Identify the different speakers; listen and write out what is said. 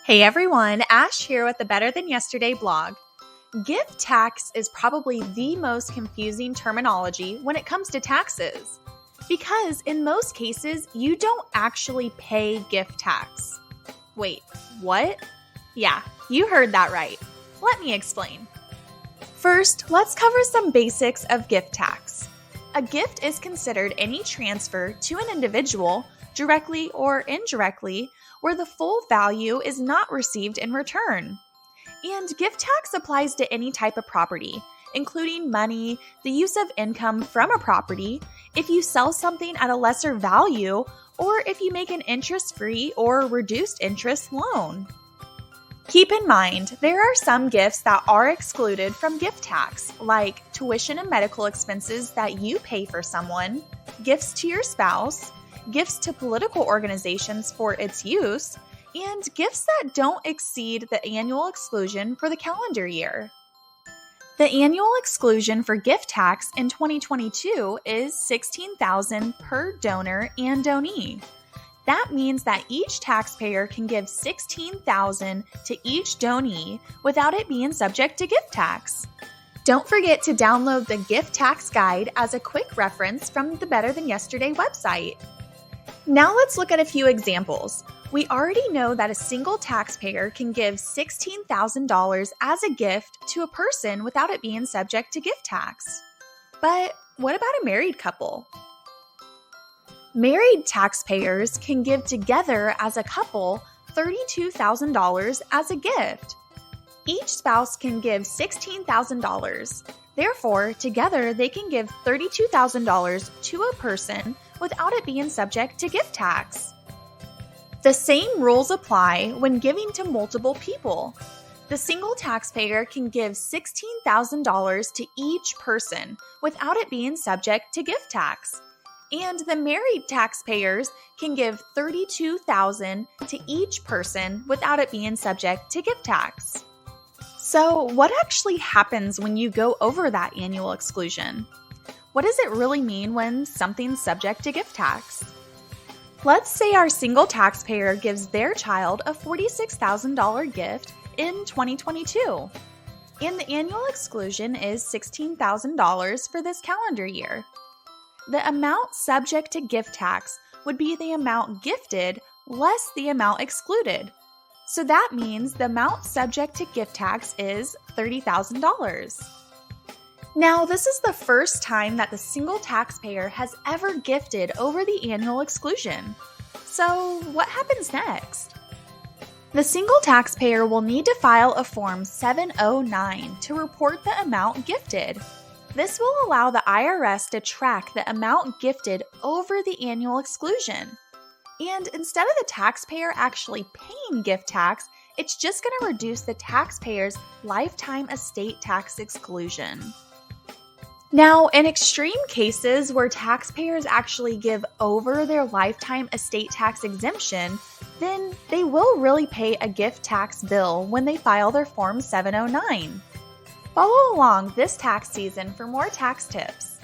Speaker 1: Hey everyone, Ash here with the Better Than Yesterday blog. Gift tax is probably the most confusing terminology when it comes to taxes, because in most cases, you don't actually pay gift tax. Wait, what? Yeah, you heard that right. Let me explain. First, let's cover some basics of gift tax. A gift is considered any transfer to an individual, directly or indirectly, where the full value is not received in return. And gift tax applies to any type of property, including money, the use of income from a property, if you sell something at a lesser value, or if you make an interest-free or reduced interest loan. Keep in mind, there are some gifts that are excluded from gift tax, like tuition and medical expenses that you pay for someone, gifts to your spouse, gifts to political organizations for its use, and gifts that don't exceed the annual exclusion for the calendar year. The annual exclusion for gift tax in 2022 is $16,000 per donor and donee. That means that each taxpayer can give $16,000 to each donee without it being subject to gift tax. Don't forget to download the gift tax guide as a quick reference from the Better Than Yesterday website. Now let's look at a few examples. We already know that a single taxpayer can give $16,000 as a gift to a person without it being subject to gift tax. But what about a married couple? Married taxpayers can give together as a couple $32,000 as a gift. Each spouse can give $16,000. Therefore, together they can give $32,000 to a person without it being subject to gift tax. The same rules apply when giving to multiple people. The single taxpayer can give $16,000 to each person without it being subject to gift tax. And the married taxpayers can give $32,000 to each person without it being subject to gift tax. So, what actually happens when you go over that annual exclusion? What does it really mean when something's subject to gift tax? Let's say our single taxpayer gives their child a $46,000 gift in 2022, and the annual exclusion is $16,000 for this calendar year. The amount subject to gift tax would be the amount gifted less the amount excluded. So that means the amount subject to gift tax is $30,000. Now, this is the first time that the single taxpayer has ever gifted over the annual exclusion. So, what happens next? The single taxpayer will need to file a Form 709 to report the amount gifted. This will allow the IRS to track the amount gifted over the annual exclusion. And instead of the taxpayer actually paying gift tax, it's just going to reduce the taxpayer's lifetime estate tax exclusion. Now, in extreme cases where taxpayers actually give over their lifetime estate tax exemption, then they will really pay a gift tax bill when they file their Form 709. Follow along this tax season for more tax tips.